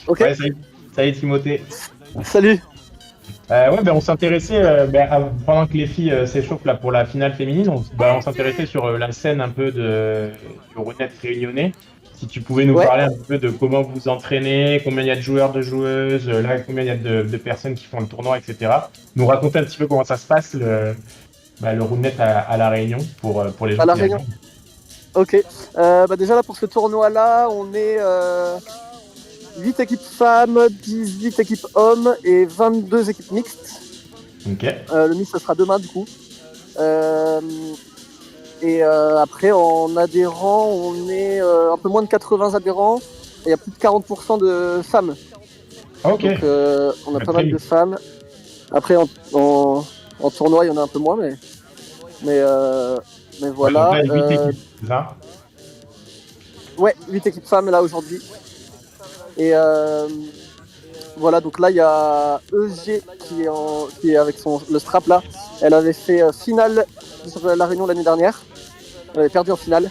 Ok, Ouais, salut Timothée. salut. Ouais, ben on s'intéressait, pendant que les filles s'échauffent là pour la finale féminine, on s'intéressait sur la scène un peu du Ronet réunionnais. Si tu pouvais nous Ouais, parler un peu de comment vous vous entraînez, combien il y a de joueurs, de joueuses, là, combien il y a de personnes qui font le tournoi, etc. Nous raconter un petit peu comment ça se passe, le Ronet à La Réunion, pour les gens à La qui Réunion. regardent. Ok. Déjà là pour ce tournoi-là, on est 8 équipes femmes, 18 équipes hommes et 22 équipes mixtes. Ok, Le mix, ça sera demain du coup. Euh, Après, en adhérents, on est un peu moins de 80 adhérents. Et il y a plus de 40% de femmes. ok, Donc on a bah, pas très mal bien. de femmes. Après, en tournoi, il y en a un peu moins, mais, euh, mais Ouais, donc voilà. là, 8 équipes, c'est ça? Ouais, 8 équipes femmes là aujourd'hui. Et voilà, donc là, il y a EG qui est avec le strap là. Elle avait fait finale sur la Réunion l'année dernière. Elle avait perdu en finale.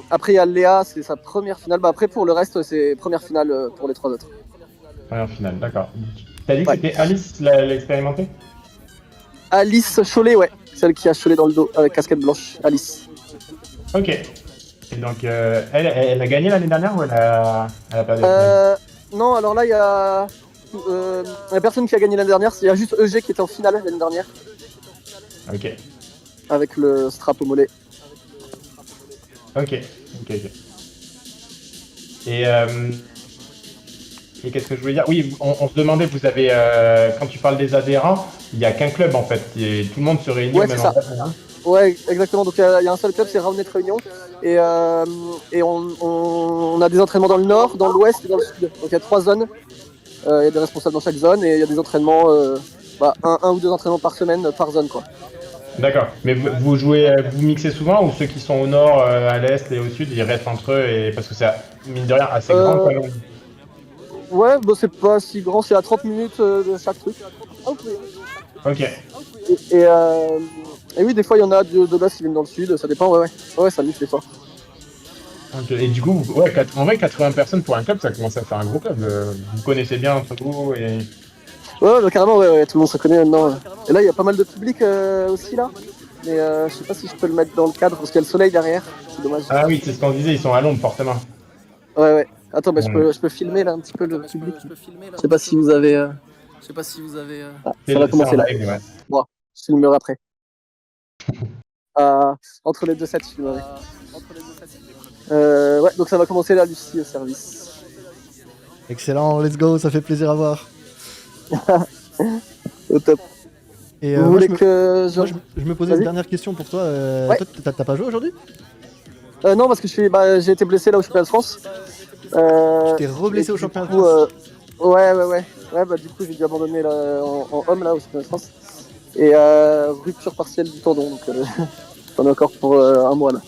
Après, il y a Léa, c'est sa première finale. Bah, après, pour le reste, c'est première finale pour les trois autres. Ouais, en finale, d'accord. T'as dit que Ouais. c'était Alice l'expérimentée? Alice Cholet, ouais. Celle qui a Cholet dans le dos avec casquette blanche. Alice. Ok. Et donc, elle a gagné l'année dernière ou elle a perdu la finale? Euh, non, alors là, il y a la personne qui a gagné l'année dernière. Il y a juste EG qui était en finale l'année dernière Ok. avec le strap au mollet. Ok. Ok. Ok. Et, euh, et qu'est-ce que je voulais dire? Oui, on se demandait, vous avez, quand tu parles des adhérents, il n'y a qu'un club en fait. Tout le monde se réunit au Ouais, c'est même ça. endroit. Hein. Ouais, exactement. Donc il y a un seul club, c'est Raonet Réunion. Et on a des entraînements dans le nord, dans l'ouest et dans le sud. Donc il y a trois zones. Il y a des responsables dans chaque zone et il y a des entraînements, un ou deux entraînements par semaine par zone, quoi. D'accord. Mais vous jouez, vous mixez souvent ou ceux qui sont au nord, à l'est et au sud, ils restent entre eux et parce que c'est mine de rien assez grand Euh, quand même. ouais, bon, c'est pas si grand, c'est à 30 minutes de chaque truc. Ok. Et oui, des fois, il y en a de l'ouest qui viennent dans le sud, ça dépend, ouais, ouais. Ouais, ça mixe des fois. Ok. Et du coup, ouais, en vrai, 80 personnes pour un club, ça commence à faire un gros club. Vous connaissez bien entre vous et. Ouais, bah, carrément, ouais, ouais, tout le monde se connaît maintenant. Et là, il y a pas mal de public aussi, là. Mais je sais pas si je peux le mettre dans le cadre parce qu'il y a le soleil derrière. C'est dommage. Ah oui, c'est ce qu'on disait, ils sont à Londres, forcément. Ouais, ouais. Attends, bah, Bon, je peux filmer là un petit peu le public. Je sais pas si vous avez. Ah, ça va c'est en commencer là. live, ouais. Bon, je filmerai après. Entre les deux sets, je filmerai. Ouais, donc ça va commencer là, Lucie, au service. Excellent, let's go, ça fait plaisir à voir. Au top. Et Vous voulez que je. je me posais une Vas-y. dernière question pour toi. Ouais. Toi, t'as pas joué aujourd'hui? Non, parce que j'ai été blessé là au championnat de France. Tu t'es Et reblessé au du championnat de coup, France? ouais, ouais, ouais. Ouais, bah du coup, j'ai dû abandonner là, en homme là au championnat de France. Et rupture partielle du tendon, donc j'en ai encore pour un mois là.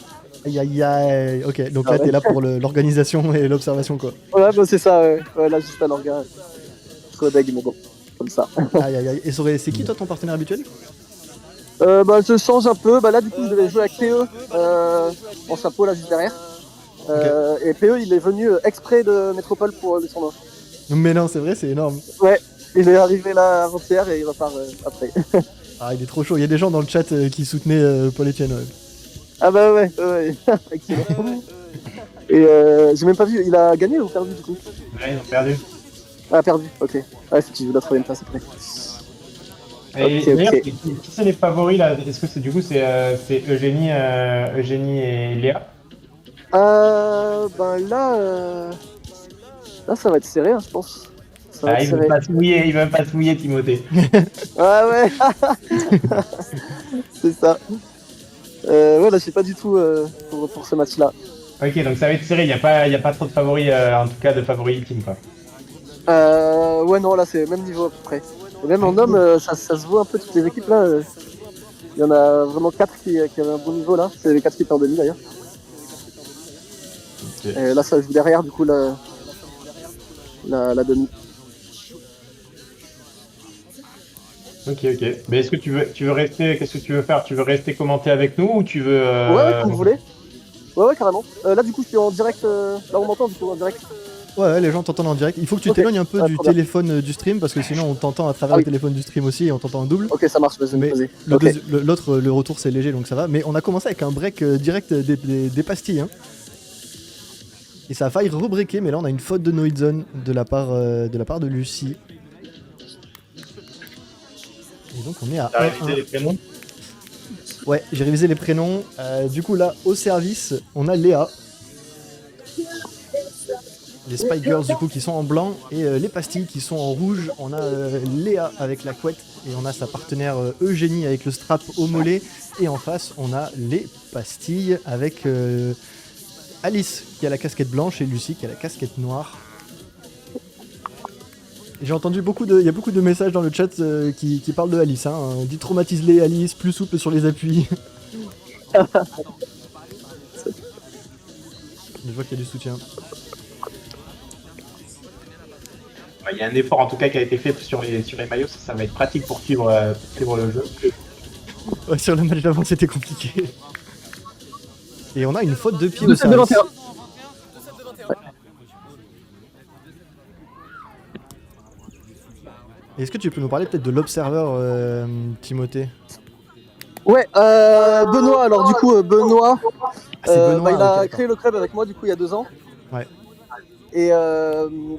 Aïe aïe aïe. Ok, donc Ah là ouais. t'es là pour l'organisation et l'observation quoi. Ouais, bah c'est ça, ouais. Ouais, là, juste à l'orga. Trop deg, mais bon, comme ça. Aïe aïe aïe. Et c'est qui toi ton partenaire habituel? Bah, je change un peu. Bah, là, du coup, je devais jouer avec PE en chapeau, là, juste derrière. Ok. Et PE, il est venu exprès de Métropole pour le tournoi. Mais non, c'est vrai, c'est énorme. Ouais, il est arrivé là avant-hier et il repart après. Ah, il est trop chaud. Il y a des gens dans le chat qui soutenaient Paul Etienne. Ouais. Ah bah ouais, ouais, ouais. Excellent. Et j'ai même pas vu, il a gagné ou perdu du coup? Ouais, ils ont perdu. Ah, perdu, ok. Ah, faut qu'il joue la troisième place après. Ok, Et d'ailleurs, ok. qui sont les favoris là? Est-ce que c'est du coup c'est Eugénie et Léa? Ben là, ça va être serré, hein, je pense. Ça va Ah, être serré. il veut pas se mouiller, Timothée. Ah ouais, c'est ça. Ouais, là, je sais pas du tout pour ce match-là. Ok, donc ça va être serré, il y a pas trop de favoris, en tout cas de favoris ultimes quoi. Ouais, non, là, c'est le même niveau à peu près. Et même en homme, ça se voit un peu toutes les équipes là. Il y en a vraiment quatre qui avaient un bon niveau là. C'est les quatre qui étaient en demi d'ailleurs. Ok, Et là, ça joue derrière du coup la demi. ok. Mais est-ce que tu veux rester, qu'est-ce que tu veux faire? Tu veux rester commenter avec nous ou tu veux... Ouais, ouais, comme vous voulez. Ouais, carrément. Là, du coup, je suis en direct. Là, on m'entend, du coup, en direct. Ouais, les gens t'entendent en direct. Il faut que tu Ok. t'éloignes un peu Ah, du trop bien. téléphone du stream parce que sinon on t'entend à travers Ah le oui. téléphone du stream aussi et on t'entend en double. Ok, ça marche, vas-y, Mais vas-y. le Ok. l'autre, le retour c'est léger donc ça va. Mais on a commencé avec un break direct des pastilles. Hein. Et ça a failli rebreaker, mais là on a une faute de Noidzone de la part de Lucie. Et donc on est à T'as 1-1. révisé les prénoms? Ouais, j'ai révisé les prénoms. Du coup là, au service, on a Léa. Les Spy Girls du coup qui sont en blanc et les pastilles qui sont en rouge. On a Léa avec la couette et on a sa partenaire Eugénie avec le strap au mollet. Et en face, on a les pastilles avec Alice qui a la casquette blanche et Lucie qui a la casquette noire. J'ai entendu il y a beaucoup de messages dans le chat qui parlent de Alice. Hein. Détraumatise-les Alice, plus souple sur les appuis. Je vois qu'il y a du soutien. Il y a un effort en tout cas qui a été fait sur les maillots, ça va être pratique pour suivre le jeu. Ouais, sur le match d'avant, c'était compliqué. Et on a une faute de pied au 2-7 de service. 21. Est-ce que tu peux nous parler peut-être de l'observeur Timothée? Ouais, Benoît, alors du coup, Benoît, C'est Benoît, il a ok, créé le club avec moi du coup il y a 2 ans. Ouais. Et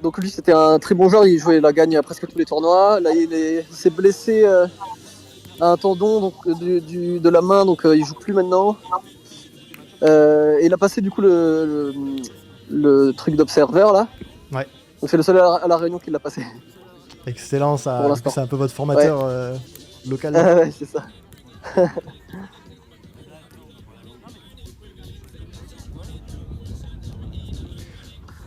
donc lui c'était un très bon joueur, il jouait la gagne à presque tous les tournois. Là il s'est blessé à un tendon donc, de la main, donc il joue plus maintenant. Et il a passé du coup le truc d'observeur là. Ouais. Donc c'est le seul à la Réunion qui l'a passé. Excellent, ça. Pour Du l'instant. coup, c'est un peu votre formateur local. Là. Ouais, c'est ça.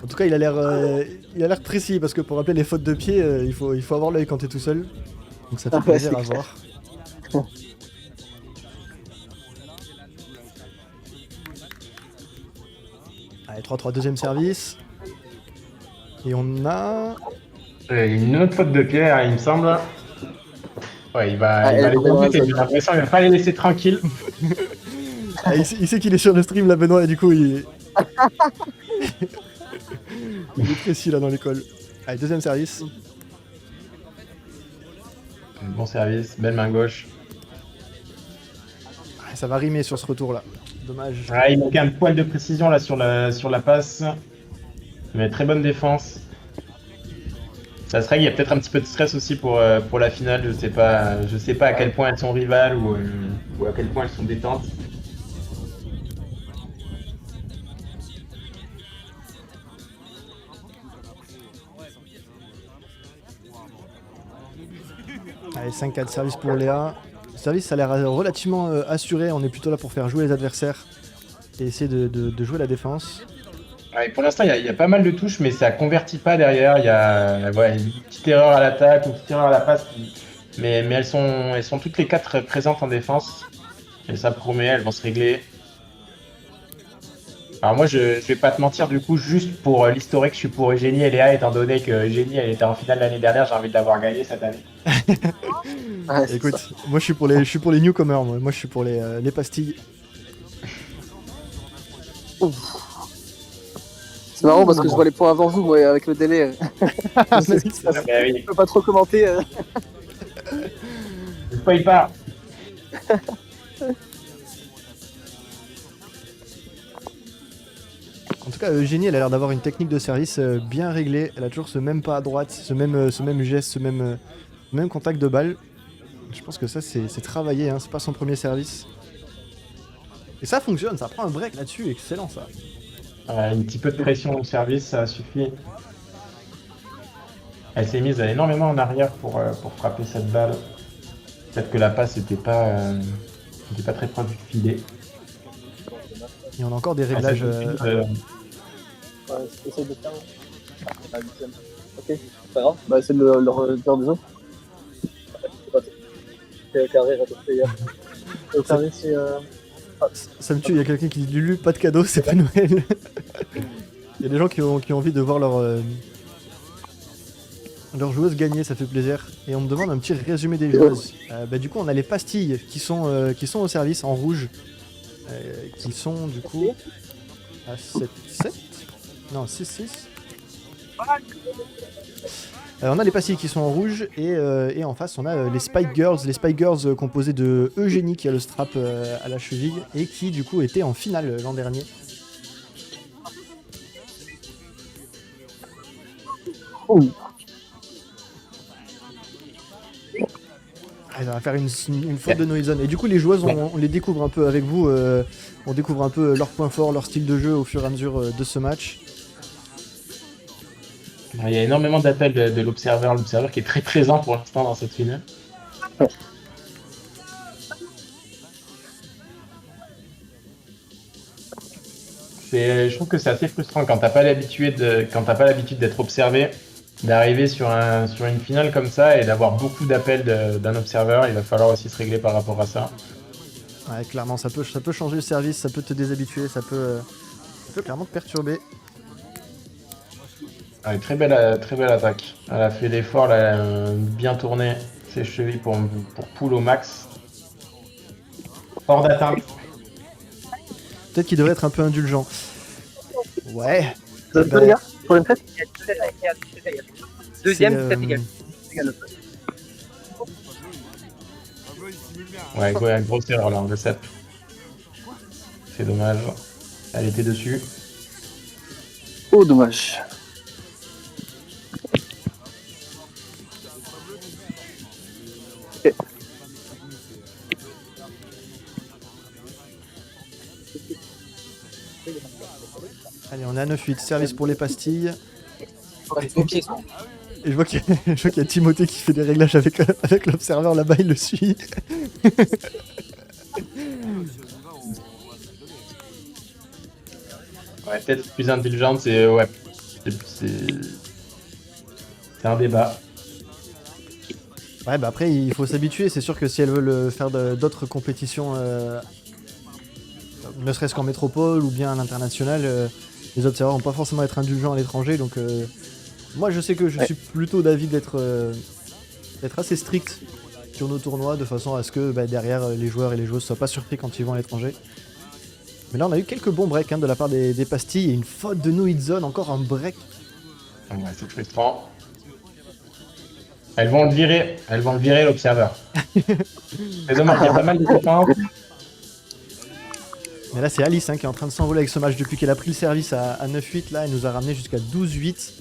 En tout cas, il a l'air précis parce que pour rappeler les fautes de pied, il faut avoir l'œil quand t'es tout seul. Donc ça fait Ouais, plaisir c'est à clair. voir. Allez, 3-3, deuxième service. Et on a... Une autre faute de pied, hein, il me semble. Ouais, il va les Benoît, embêter, j'ai l'impression, il va pas les laisser tranquilles. Ah, il sait qu'il est sur le stream là, Benoît, et du coup, il est précis là dans l'école. Allez, deuxième service. Bon service, belle main gauche. Ah, ça va rimer sur ce retour là. Dommage. Ouais, il manquait un poil de précision là sur la passe. Mais très bonne défense. Ça serait qu'il y a peut-être un petit peu de stress aussi pour la finale. Je sais pas à quel point elles sont rivales ou à quel point elles sont détentes. Allez, 5-4 service pour Léa. Le service, ça a l'air relativement assuré. On est plutôt là pour faire jouer les adversaires et essayer de jouer la défense. Ouais, pour l'instant, il y a pas mal de touches, mais ça convertit pas derrière. Il y a une petite erreur à l'attaque, une petite erreur à la passe. Mais elles sont toutes les 4 présentes en défense. Et ça promet, elles vont se régler. Alors moi, je vais pas te mentir, du coup, juste pour l'historique, je suis pour Eugénie et Léa, étant donné que Eugénie, elle était en finale l'année dernière, j'ai envie de l'avoir gagnée cette année. Ouais, c'est Écoute, ça. moi je suis pour les newcomers, moi je suis pour les pastilles. C'est marrant parce que je vois les points avant vous, moi, avec le délai. Je sais ce qui se passe. Bah oui, Je peux pas trop commenter. je spoil pas. En tout cas, Eugénie, elle a l'air d'avoir une technique de service bien réglée. Elle a toujours ce même pas à droite, ce même geste, ce même contact de balle. Je pense que ça, c'est travaillé, hein. C'est pas son premier service. Et ça fonctionne, ça prend un break là-dessus, excellent ça. Un petit peu de pression au service, ça suffit. Elle s'est mise énormément en arrière pour frapper cette balle. Peut-être que la passe n'était pas très proche du filet. Et on a encore des Ah, réglages. Ouais, essaye de faire. Ah, huitième. Ok, c'est pas grave. Bah, essaye de leur dire des autres. C'est carré, rattaché hier. Au carré, c'est. Ça me tue, il y a quelqu'un qui dit Lulu, pas de cadeau, c'est pas Noël. Il y a des gens qui ont envie de voir leur joueuse gagner, ça fait plaisir. Et on me demande un petit résumé des joueuses. Du coup, on a les pastilles qui sont au service en rouge. Qui sont du coup à 7-7. Non, 6-6. On a les pastilles qui sont en rouge et en face on a les Spike Girls. Les Spike Girls composées de Eugénie qui a le strap à la cheville et qui du coup était en finale l'an dernier. Oh. Elle va faire une faute de no-hit zone. Et du coup les joueuses on les découvre un peu avec vous. On découvre un peu leurs points forts, leur style de jeu au fur et à mesure de ce match. Il y a énormément d'appels de l'observeur qui est très présent pour l'instant dans cette finale. Je trouve que c'est assez frustrant quand t'as pas l'habitude d'être observé, d'arriver sur une finale comme ça et d'avoir beaucoup d'appels d'un observeur. Il va falloir aussi se régler par rapport à ça. Ouais, clairement, ça peut changer le service, ça peut te déshabituer, ça peut clairement te perturber. Ouais, très belle attaque. Elle a fait l'effort, elle a bien tourné ses chevilles pour pull au max. Hors d'atteinte. Peut-être qu'il devrait être un peu indulgent. Ouais. Ça les gars pour une fête. Deuxième, C'est, c'est égal. Ouais, grosse erreur là, le 7. C'est dommage. Elle était dessus. Oh, dommage. Okay. Allez, on est à 9-8. Service pour les pastilles. Les pieds sont. Et je vois qu'il y a Timothée qui fait des réglages avec l'observeur là-bas, il le suit. Ouais, peut-être plus indulgente, c'est un débat. Ouais, bah après, il faut s'habituer. C'est sûr que si elles veulent faire d'autres compétitions, ne serait-ce qu'en métropole ou bien à l'international, les observateurs vont pas forcément être indulgents à l'étranger. Donc, moi, je sais que je suis plutôt d'avis d'être assez strict sur nos tournois, de façon à ce que derrière, les joueurs et les joueuses soient pas surpris quand ils vont à l'étranger. Mais là, on a eu quelques bons breaks de la part des pastilles et une faute de no-hit zone, encore un break. Ouais, c'est frustrant. Elles vont le virer l'observeur. C'est dommage, il y a pas mal de défense. Mais là, c'est Alice qui est en train de s'envoler avec ce match depuis qu'elle a pris le service à 9-8. Là, elle nous a ramené jusqu'à 12-8.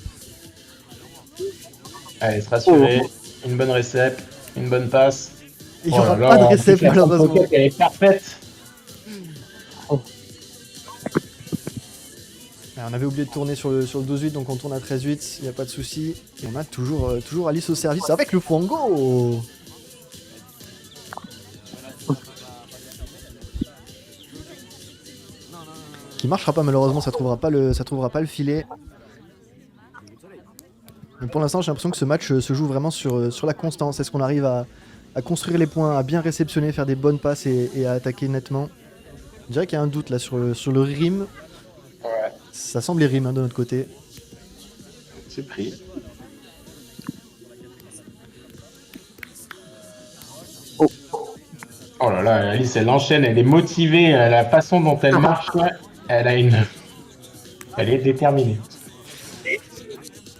Allez, se rassurer. Une bonne récep, une bonne passe. Il n'y aura pas de récep, malheureusement. Elle est parfaite. On avait oublié de tourner sur le 12-8, donc on tourne à 13-8, il n'y a pas de souci. Et on a toujours Alice au service avec le Fuango. Qui marchera pas malheureusement, ça trouvera pas le filet. Mais pour l'instant, j'ai l'impression que ce match se joue vraiment sur la constance. Est-ce qu'on arrive à construire les points, à bien réceptionner, faire des bonnes passes et à attaquer nettement? Je dirais qu'il y a un doute là sur le rim. Ouais. Ça semble les rimes de notre côté. C'est pris. Oh là là, Alice, elle enchaîne, elle est motivée, la façon dont elle marche, elle est déterminée.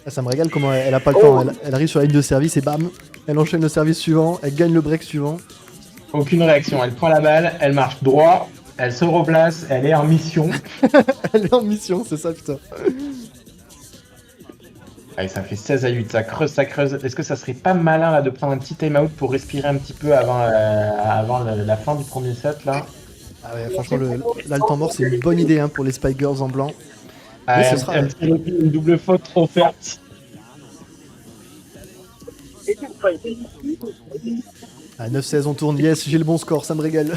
Ça me régale comment elle a pas le temps. Elle arrive sur la ligne de service et bam, elle enchaîne le service suivant, elle gagne le break suivant. Aucune réaction, elle prend la balle, elle marche droit, elle se replace, elle est en mission. Elle est en mission, c'est ça putain. Allez, ça fait 16-8, ça creuse. Est-ce que ça serait pas malin là, de prendre un petit time-out pour respirer un petit peu avant la fin du premier set là? Ah ouais, franchement, là le temps mort c'est une bonne idée pour les Spike Girls en blanc. Mais ce sera une double faute offerte. À 9-16 on tourne, yes, j'ai le bon score, ça me régale.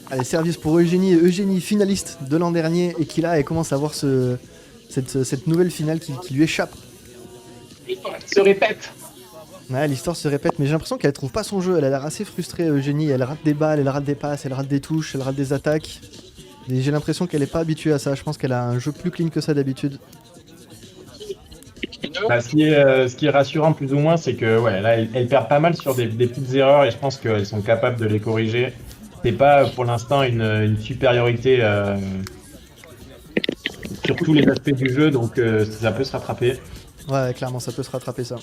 Allez, service pour Eugénie. Eugénie, finaliste de l'an dernier et qui là, elle commence à voir cette nouvelle finale qui lui échappe. L'histoire se répète. Ouais, l'histoire se répète, mais j'ai l'impression qu'elle trouve pas son jeu. Elle a l'air assez frustrée, Eugénie. Elle rate des balles, elle rate des passes, elle rate des touches, elle rate des attaques. Et j'ai l'impression qu'elle est pas habituée à ça. Je pense qu'elle a un jeu plus clean que ça d'habitude. Bah, ce qui est rassurant plus ou moins, c'est que ouais, là, elle perd pas mal sur des petites erreurs et je pense qu'elles sont capables de les corriger. c'est pas pour l'instant une supériorité sur tous les aspects du jeu, donc ça peut se rattraper Ouais, clairement, ça peut se rattraper ça.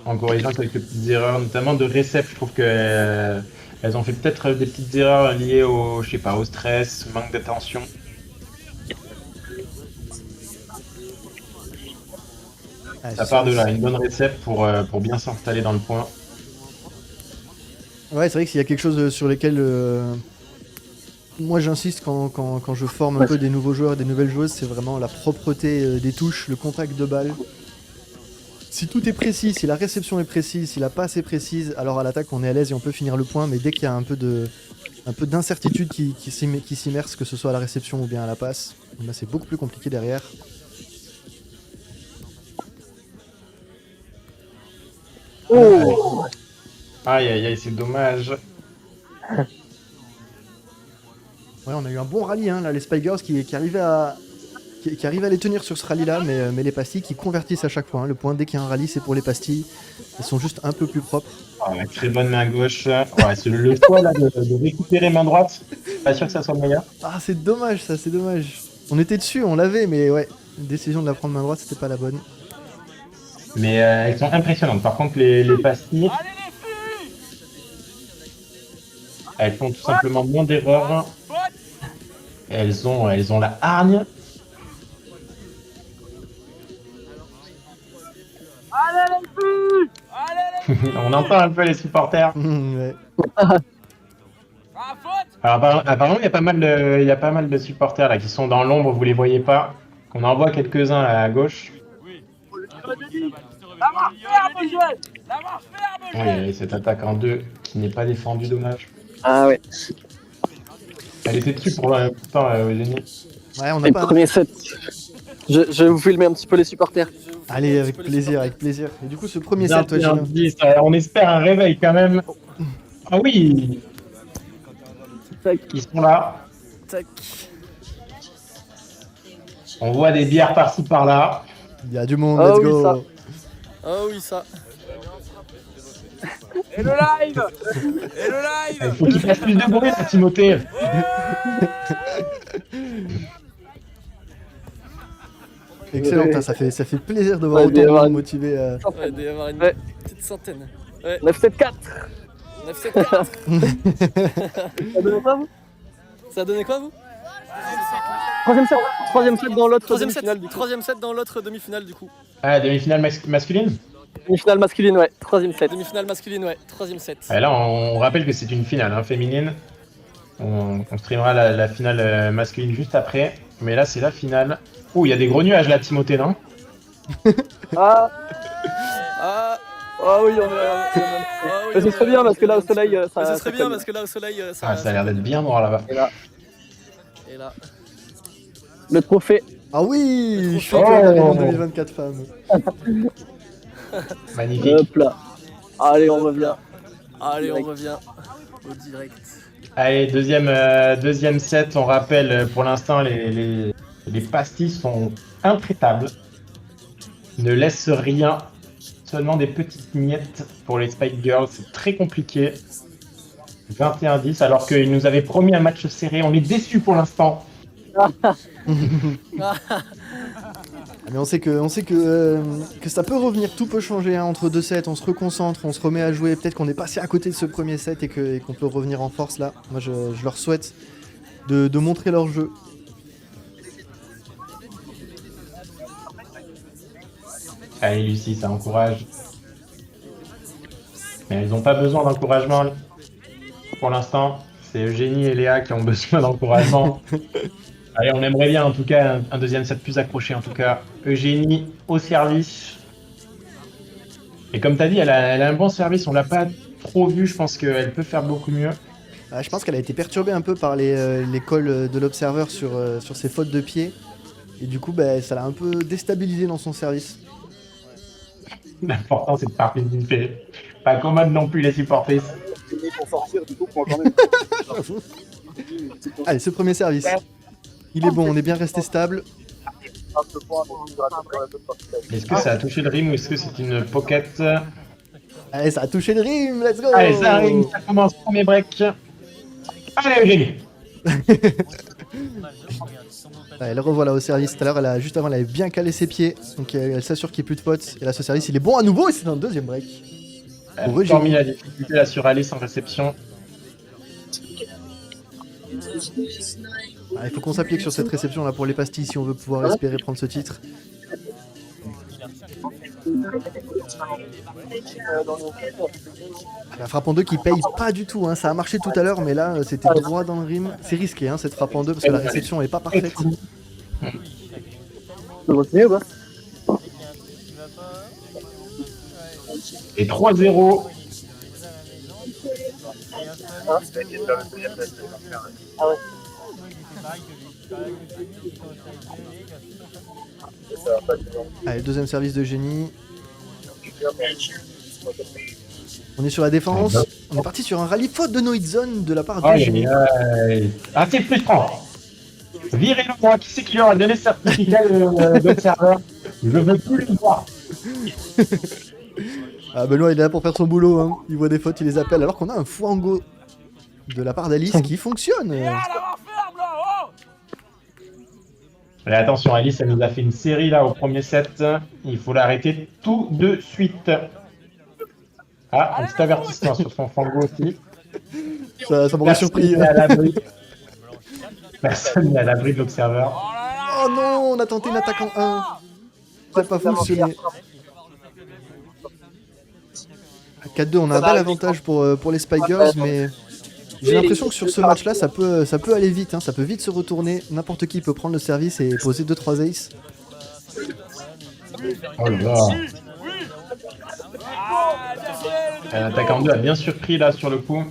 en corrigeant quelques petites erreurs, notamment de Recep. Je trouve que elles ont fait peut-être des petites erreurs liées au, je sais pas, au stress, manque d'attention. Ouais, Ça part de là, une bonne Recep pour bien s'installer dans le point. Ouais, c'est vrai que s'il y a quelque chose sur lesquels moi j'insiste quand je forme un peu des nouveaux joueurs et des nouvelles joueuses, c'est vraiment la propreté des touches, le contact de balle. Si tout est précis, si la réception est précise, si la passe est précise, alors à l'attaque on est à l'aise et on peut finir le point, mais dès qu'il y a un peu d'incertitude qui s'immerse, que ce soit à la réception ou bien à la passe, bah c'est beaucoup plus compliqué derrière. Oh Aïe aïe aïe, c'est dommage. Ouais, on a eu un bon rallye, hein, là, les Spy Girls qui arrivaient à les tenir sur ce rallye-là, mais les pastilles qui convertissent à chaque fois. Hein. Le point, dès qu'il y a un rallye, c'est pour les pastilles. Elles sont juste un peu plus propres. Ouais, très bonne main gauche. Ouais, c'est le choix là de récupérer main droite. Pas sûr que ça soit le meilleur. Ah, c'est dommage, ça, c'est dommage. On était dessus, on l'avait, mais ouais, la décision de la prendre main droite, c'était pas la bonne. Mais elles sont impressionnantes. Par contre, les pastilles, elles font tout simplement moins d'erreurs. Elles ont la hargne. On entend un peu les supporters. Ouais. Alors apparemment, il y a pas mal de supporters là qui sont dans l'ombre, vous les voyez pas. On en voit quelques-uns là à gauche. Oui, il y a cette attaque en 2 qui n'est pas défendue, dommage. Ah ouais. Elle était dessus pourtant, Eugénie. Ouais, on Et n'a le pas. premier set. Je vais vous filmer un petit peu les supporters. Allez, avec plaisir, avec plaisir. Et du coup, ce premier Bien, set, ouais, bien Julien. dit, ça, on espère un réveil quand même. Ah oui, ils sont là. Tac. On voit des bières par-ci par-là. Il y a du monde, Oh let's oui, go. ça. Oh oui, ça. Et le live. Et le Il live. faut qu'il fasse plus de bruit, Timothée. Excellent, Ouais. putain, ça fait plaisir de voir Ouais, autant de avoir monde une- motivé. Ouais, il doit y avoir une Ouais. petite centaine. Ouais, 9-7-4. 9-7-4. Ça donne quoi, vous Ça a donné quoi, vous? Troisième set dans l'autre Troisième demi-finale, set, du coup. troisième set dans l'autre demi-finale, du coup. Ah, demi-finale masculine. Demi-finale masculine, ouais. Troisième set. Demi-finale masculine, ouais. Troisième set. Ah, là, on rappelle que c'est une finale hein, féminine. On streamera la finale masculine juste après. Mais là, c'est la finale. Oh, il y a des gros nuages là, Timothée, non? Ah, Ah, ah oui, on est. ah oui, Mais ce serait bien parce que là au soleil, ça. ce serait bien parce que là, au soleil, Ah, ça a l'air d'être bien noir là-bas. Et là, Et là. le trophée. Ah oui, Oh. champion d'Avignon 2024 femmes. Magnifique. Hop là. Allez, on revient. Allez, on Direct. revient au direct. Allez, deuxième set. On rappelle, pour l'instant, les pastilles sont intraitables. Ne laissent rien. Seulement des petites miettes pour les Spike Girls. C'est très compliqué. 21-10, alors qu'ils nous avaient promis un match serré. On est déçus pour l'instant. Mais on sait que ça peut revenir, tout peut changer hein, entre deux sets, on se reconcentre, on se remet à jouer, peut-être qu'on est passé à côté de ce premier set et qu'on peut revenir en force là. Moi je leur souhaite de montrer leur jeu. Allez Lucie, ça encourage. Mais elles n'ont pas besoin d'encouragement pour l'instant. C'est Eugénie et Léa qui ont besoin d'encouragement. Allez, on aimerait bien en tout cas un deuxième set plus accroché en tout cas. Eugénie au service. Et comme tu as dit, elle a un bon service, on l'a pas trop vu, je pense qu'elle peut faire beaucoup mieux. Je pense qu'elle a été perturbée un peu par les calls de l'observeur sur ses fautes de pied. Et du coup ça l'a un peu déstabilisé dans son service. L'important c'est de participer. Pas commode non plus les supportrices. Allez, ce premier service. Il est bon, on est bien resté stable. Est-ce que ça a touché le rim ou est-ce que c'est une pocket? Allez, ça a touché le rim, let's go. Allez, ça arrive, ça commence, premier break. Allez, Eugénie. Elle revoit là au service. Tout à l'heure, juste avant, elle avait bien calé ses pieds. Donc elle s'assure qu'il n'y ait plus de potes. Et là, ce service, il est bon à nouveau. Et c'est un deuxième break. Elle a encore mis la difficulté là sur Alice en réception. Il faut qu'on s'applique sur cette réception là pour les pastilles si on veut pouvoir espérer prendre ce titre. La frappe en deux qui paye pas du tout, hein. Ça a marché tout à l'heure mais là c'était droit dans le rim. C'est risqué hein, cette frappe en deux parce que la réception est pas parfaite. Et 3-0. Ah ouais. Allez, deuxième service de génie. On est sur la défense. On est parti sur un rallye faute de no hit zone de la part de génie. Ah, c'est frustrant. Virez-le moi, qui c'est qui leur a donné ce certificat d'observeur? Je veux plus le voir. Ah, Benoît il est là pour faire son boulot, hein. Il voit des fautes, il les appelle alors qu'on a un Fuango de la part d'Alice qui fonctionne. Allez, attention, Alice, elle nous a fait une série là au premier set. Il faut l'arrêter tout de suite. Ah, un petit avertissement sur son fango aussi. Ça m'aurait surpris. Personne n'est à l'abri de l'observeur. Oh non, on a tenté une attaque en 1. Ça n'a pas fonctionné. À 4-2, on a un bel avantage pour les Spikers, mais j'ai l'impression que sur ce match-là, ça peut aller vite. Hein. Ça peut vite se retourner. N'importe qui peut prendre le service et poser 2-3 aces. Oh là là. L'attaque en deux a bien surpris là sur le coup.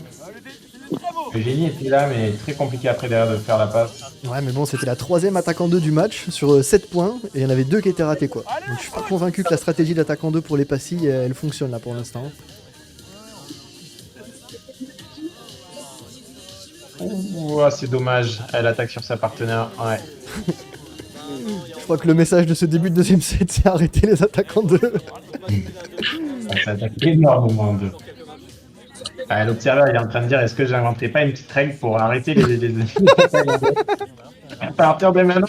Le génie était là, mais très compliqué après derrière de faire la passe. Ouais, mais bon, c'était la troisième attaque en 2 du match sur 7 points et il y en avait 2 qui étaient ratés quoi. Donc je suis pas convaincu que la stratégie d'attaque en 2 pour les passilles, elle fonctionne là pour l'instant. Oh, c'est dommage. Elle attaque sur sa partenaire. Ouais. Je crois que le message de ce début de deuxième set, c'est arrêter les attaques en 2. Ça attaque énormément en deux. Ah, l'observeur il est en train de dire est-ce que j'inventerai pas une petite règle pour arrêter les à partir de maintenant.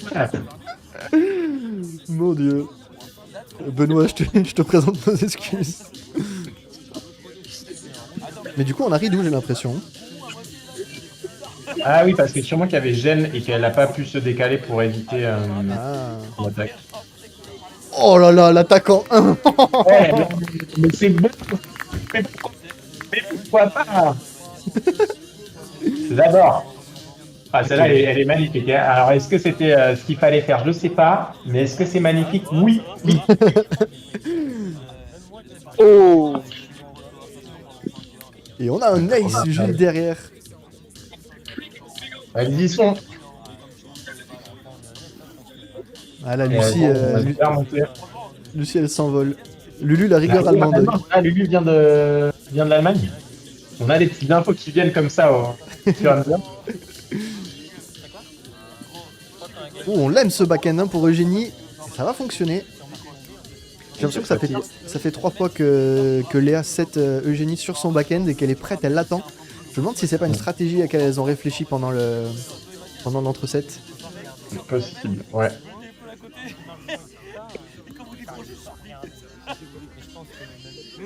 Mon dieu. Benoît, je te présente nos excuses. Mais du coup on a ri d'où j'ai l'impression. Ah oui, parce que sûrement qu'il y avait gêne et qu'elle n'a pas pu se décaler pour éviter l'attaque. Oh là là, l'attaque en 1. Ouais, mais c'est bon. Mais pourquoi pas? J'adore. Ah, celle-là, elle est magnifique. Hein. Alors, est-ce que c'était ce qu'il fallait faire? Je sais pas. Mais est-ce que c'est magnifique? Oui. Oh. Et on a un ace juste derrière. Elles y sont. Ah là, Lucie, Lucie elle s'envole. Lulu, la rigueur Ah, allemande. Ah, Lulu vient de l'Allemagne. On a des petites infos qui viennent comme ça au fur et à mesure. Oh, on l'aime ce back-end hein, pour Eugénie. Ça va fonctionner. J'ai l'impression que ça fait 3 fois que Léa set Eugénie sur son back-end et qu'elle est prête, elle l'attend. Je me demande si c'est pas une stratégie à laquelle elles ont réfléchi pendant l'entre-set. Possible, ouais.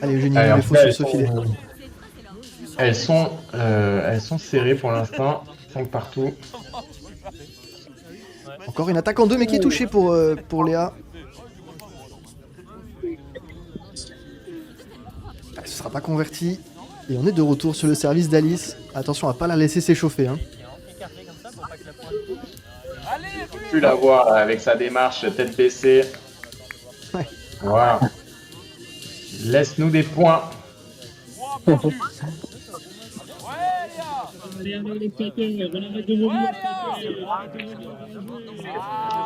Allez Eugénie, il faut sur ce filet. Elles sont serrées pour l'instant, 5 partout. Encore une attaque en 2 mais qui est touchée pour Léa. Ce sera pas converti. Et on est de retour sur le service d'Alice. Attention à pas la laisser s'échauffer. Hein. Plus la voir avec sa démarche tête baissée. Ouais. Voilà. Laisse-nous des points.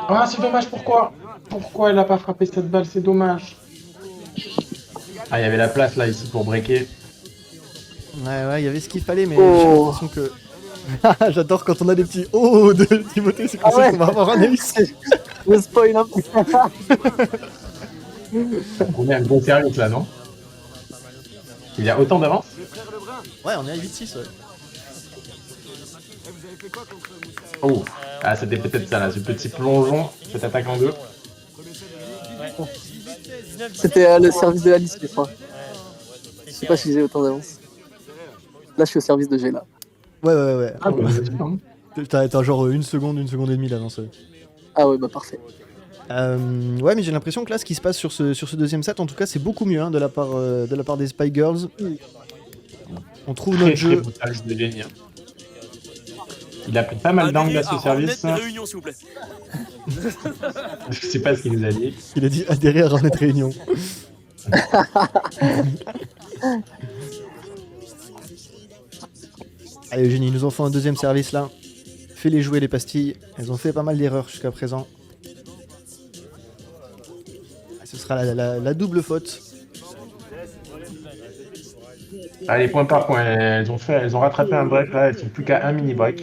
Ah, c'est dommage, pourquoi? Pourquoi elle n'a pas frappé cette balle? C'est dommage. Ah, il y avait la place là, ici, pour breaker. Ouais, il y avait ce qu'il fallait, mais j'ai l'impression que... J'adore quand on a des petits « Oh » de Timothée, c'est comme ça qu'on va avoir un ace. Le spoil un peu. On est un gros service là, non? Il y a autant d'avance? Ouais, on est à 8-6, ouais. Oh, ah, c'était peut-être ça là, ce petit plongeon, cette attaque en deux. C'était le service de Alice, je crois. Je sais pas si j'ai autant d'avance. Là, je suis au service de G là. Ouais. Ah, bah, vas-y, hein. T'as genre une seconde et demie d'avance. Ah ouais, bah parfait. Ouais, mais j'ai l'impression que là, ce qui se passe sur ce deuxième set, en tout cas, c'est beaucoup mieux hein, de la part des Spy Girls. On trouve Très notre très jeu. beau service de génie. Hein. Il a pris pas mal d'angles à ce service. Réunion, s'il vous plaît. Je sais pas ce qu'il nous a dit. Il a dit adhérer à Hornet Réunion. Allez, Eugénie, ils nous en font un deuxième service là. Fais-les jouer les pastilles. Elles ont fait pas mal d'erreurs jusqu'à présent. Ce sera la double faute. Allez, point par point, elles ont rattrapé un break là, elles sont plus qu'à un mini break.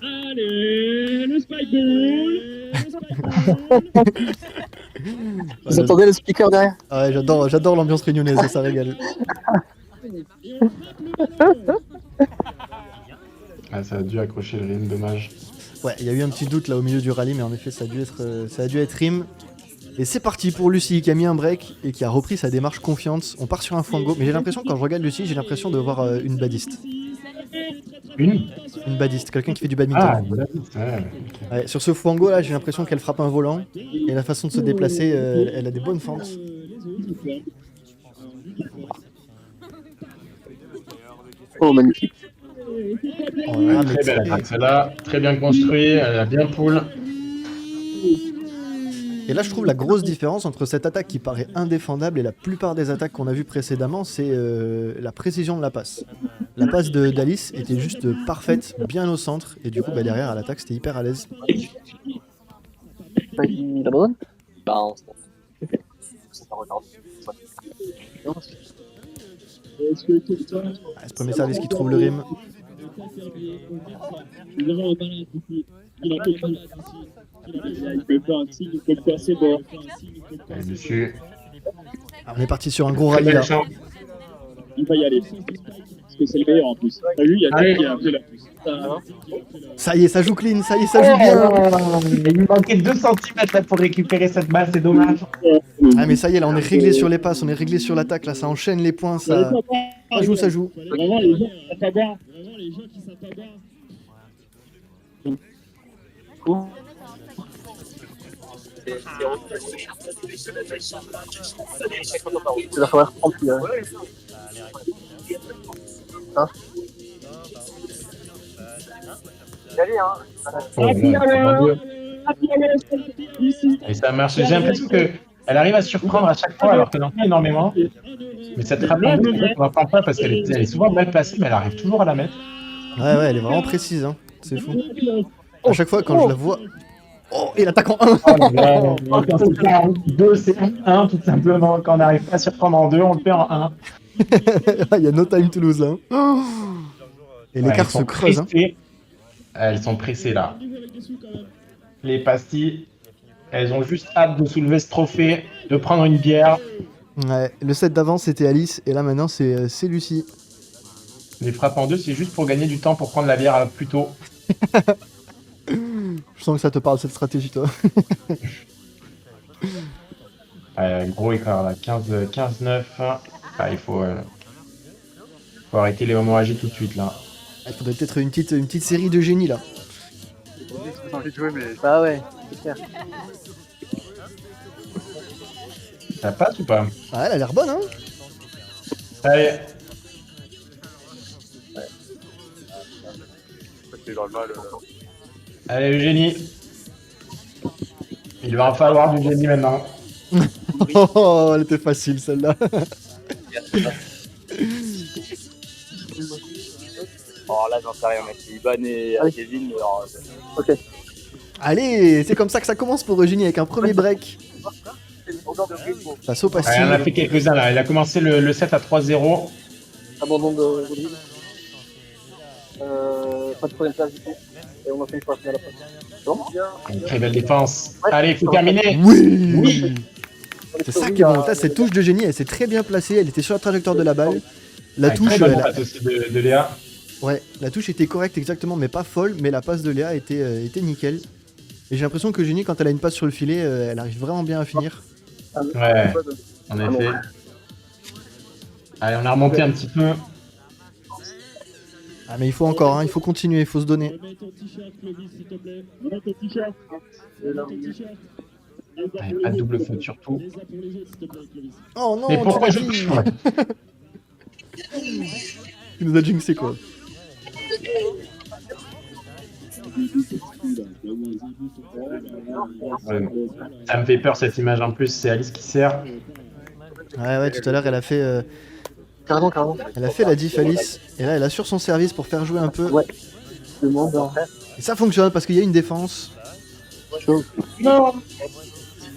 Allez, le spike ball. Vous entendez le speaker derrière? Ah ouais, j'adore l'ambiance réunionnaise, ça régale. Ah, ça a dû accrocher le rythme, dommage. Ouais, il y a eu un petit doute là au milieu du rallye, mais en effet, ça a dû être Rim. Et c'est parti pour Lucie qui a mis un break et qui a repris sa démarche confiante. On part sur un Fuango, mais j'ai l'impression, quand je regarde Lucie, j'ai l'impression de voir une badiste. Une Une badiste, quelqu'un qui fait du badminton. Ah, voilà, ouais. Ouais, sur ce Fuango là, j'ai l'impression qu'elle frappe un volant et la façon de se déplacer, elle a des bonnes fentes. Oh, magnifique. Oh là, Très belle attaque, celle-là, très bien construit, elle a bien pull. Et là, je trouve la grosse différence entre cette attaque qui paraît indéfendable et la plupart des attaques qu'on a vues précédemment, c'est la précision de la passe. La passe d'Alice était juste parfaite, bien au centre, et du coup, bah, derrière, à l'attaque, c'était hyper à l'aise. Il abandonne? Bah, on s'en fout. Ça regarde. Ah, ce premier service qui trouve le Rim. Allez, dessus. Ah, on est parti sur un gros Très rallye belle là. chance. Il va y aller. Parce que c'est le meilleur en plus. T'as vu, il y a Allez. quelqu'un qui a appelé la plus. Ça y est, ça joue clean, ça y est, ça joue bien. Il lui manquait 2 cm là pour récupérer cette balle, c'est dommage. Ah mais ça y est, là on est réglé sur les passes, on est réglé sur l'attaque, là ça enchaîne les points, ça joue, ça joue. Vraiment, les gens qui savent pas boire. Vraiment, les gens qui savent pas boire. C'est la première remplie. Hein? Oh, ouais, et ça marche. J'ai l'impression qu'elle arrive à surprendre à chaque fois alors qu'elle en fait énormément. Mais cette frappe en deux, on va pas parce qu'elle est souvent mal placée, mais elle arrive toujours à la mettre. Ouais, elle est vraiment précise, hein. C'est fou. À chaque fois quand je la vois... Oh, et l'attaque en 1. Oh, quand c'est pas en 2, c'est en 1 tout simplement. Quand on n'arrive pas à surprendre en 2, on le fait en 1. Il y a no time to lose là. Oh. Et l'écart se creuse. Hein. Elles sont pressées là. Les pastilles, elles ont juste hâte de soulever ce trophée, de prendre une bière. Ouais, le set d'avant c'était Alice et là maintenant c'est Lucie. Les frappes en 2, c'est juste pour gagner du temps pour prendre la bière plus tôt. Je sens que ça te parle cette stratégie toi. Gros écart là, 15-9. Ah, il faut arrêter les hémorragies tout de suite là. Il faudrait peut-être une petite série de génie là. Bah ouais, c'est clair. Ça passe ou pas? Ah elle a l'air bonne hein. Allez. Allez Eugénie. Il va en falloir du génie maintenant. Oh, elle était facile celle-là. Oh là, j'en sais rien, mec. Iban et Kevin, alors. Ok. Allez, c'est comme ça que ça commence pour Eugénie avec un premier break. Face au Ouais, pastis. elle en a fait quelques-uns là. Elle a commencé le set à 3-0. Abandon de Rodrigue. Pas de troisième place du tout. Et on a fait une fois la finale après. C'est bon? Une très belle défense. Allez, il faut terminer. Oui. C'est ça qui est bon. Là, cette touche de génie, elle s'est très bien placée. Elle était sur la trajectoire de la balle. La Avec touche, très bonne passe aussi de Léa. ouais, la touche était correcte exactement, mais pas folle, mais la passe de Léa était nickel. Et j'ai l'impression que Eugénie, quand elle a une passe sur le filet, elle arrive vraiment bien à finir. Ouais, en effet. Allez, on a remonté un petit peu. Ah mais il faut encore, hein, il faut continuer, il faut se donner. Remets ton t-shirt, Clovis, s'il te plaît. Remets ton t-shirt. Remets ton t-shirt. Allez, pas de double faute surtout. Les uns pour les autres, s'il te plaît, Clovis. Oh non, Mais pourquoi je tu touche l'as dit. Tu nous as jinxé quoi. Ouais, ça me fait peur cette image en plus, c'est Alice qui sert. Ouais, tout à l'heure elle a fait Carrément. elle a fait la diff Alice, et là elle assure son service pour faire jouer un peu. Ouais. Je demande en fait. Et ça fonctionne parce qu'il y a une défense. Non.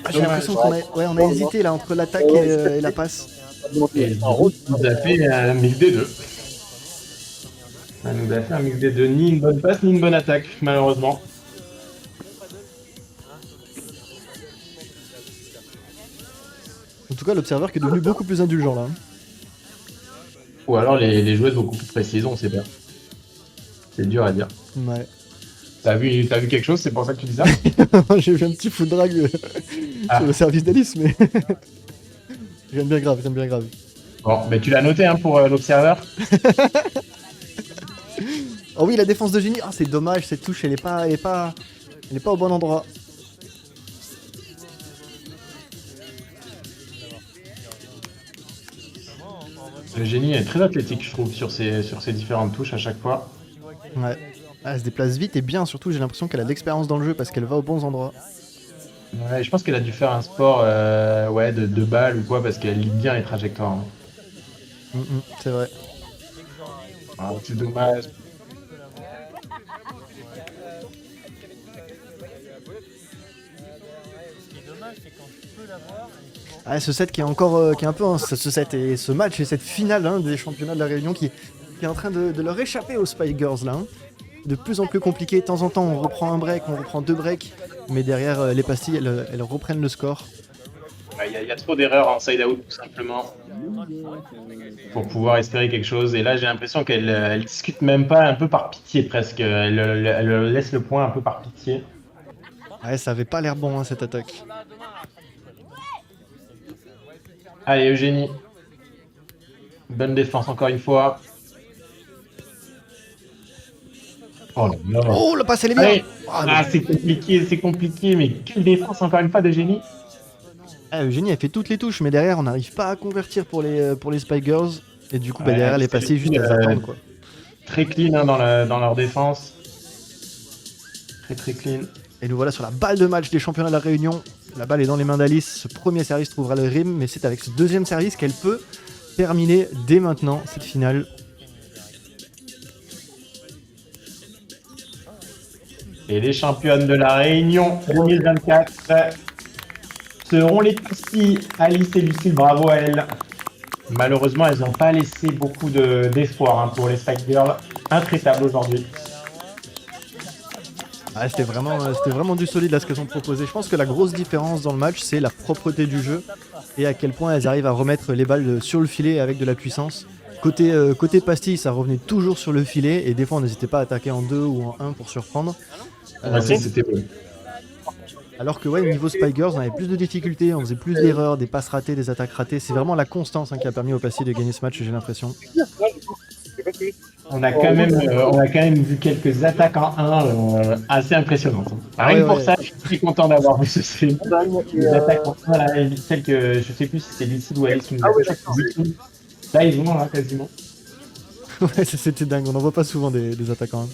Ah, j'ai l'impression on a hésité là entre l'attaque et la passe. Et du coup, ça nous a fait un mix des deux. Ça nous a fait un mix des deux, ni une bonne passe, ni une bonne attaque, malheureusement. En tout cas, l'observeur qui est devenu beaucoup plus indulgent là. Ou alors les joueuses beaucoup plus précises, on sait pas. C'est dur à dire. Ouais. T'as vu quelque chose, c'est pour ça que tu dis ça? J'ai vu un petit foot drag sur le service d'Alice, mais. J'aime bien grave. Bon, mais tu l'as noté hein, pour l'observeur. Oh oui, la défense de Génie. Ah, c'est dommage, cette touche, elle est pas au bon endroit. Le génie est très athlétique, je trouve, sur ses différentes touches à chaque fois. Ouais. Ah, elle se déplace vite et bien, surtout, j'ai l'impression qu'elle a de l'expérience dans le jeu parce qu'elle va aux bons endroits. Ouais, je pense qu'elle a dû faire un sport de balle ou quoi, parce qu'elle lit bien les trajectoires. Hein. C'est vrai. Ah, c'est dommage. Ah, ce set qui est encore qui est un peu ce set et ce match et cette finale hein, des championnats de la Réunion qui est en train de leur échapper aux Spy Girls là. Hein. De plus en plus compliqué. De temps en temps, on reprend un break, on reprend 2 breaks, mais derrière les pastilles, elles reprennent le score. Il y a trop d'erreurs en side-out, tout simplement, pour pouvoir espérer quelque chose. Et là, j'ai l'impression qu'elle discute même pas, un peu par pitié presque. Elle laisse le point un peu par pitié. Ouais, ça avait pas l'air bon hein, cette attaque. Allez, Eugénie. Bonne défense encore une fois. Oh là là. Oh, le passe, elle est bien. Allez. C'est compliqué, mais quelle défense encore une fois d'Eugénie. Ah, Eugénie, elle fait toutes les touches, mais derrière, on n'arrive pas à convertir pour les Spy Girls. Et du coup, derrière, elle est passée juste à attendre quoi. Très clean hein, dans leur défense. Très clean. Et nous voilà sur la balle de match des championnats de la Réunion. La balle est dans les mains d'Alice. Ce premier service trouvera le rim, mais c'est avec ce deuxième service qu'elle peut terminer dès maintenant cette finale. Et les championnes de la Réunion 2024 seront les pastilles Alice et Lucille. Bravo à elles. Malheureusement, elles n'ont pas laissé beaucoup d'espoir hein, pour les Spike Girls. Intraitables aujourd'hui. Ah, c'était vraiment du solide là ce qu'elles ont proposé. Je pense que la grosse différence dans le match, c'est la propreté du jeu et à quel point elles arrivent à remettre les balles sur le filet avec de la puissance. Côté pastille, ça revenait toujours sur le filet et des fois on n'hésitait pas à attaquer en 2 ou en 1 pour surprendre. C'était beau. Alors que niveau Spy Girls, on avait plus de difficultés, on faisait plus d'erreurs, des passes ratées, des attaques ratées. C'est vraiment la constance hein, qui a permis aux pastilles de gagner ce match, j'ai l'impression. On a quand même vu quelques attaques en 1 assez impressionnantes. Rien que pour ça, je suis très content d'avoir vu ce stream. Les attaques en 1, là, celles que je sais plus si c'est Lucille ou Alice qui nous a fait. Là, ils ont quasiment. Ouais, c'était dingue, on n'en voit pas souvent des attaquants. Hein.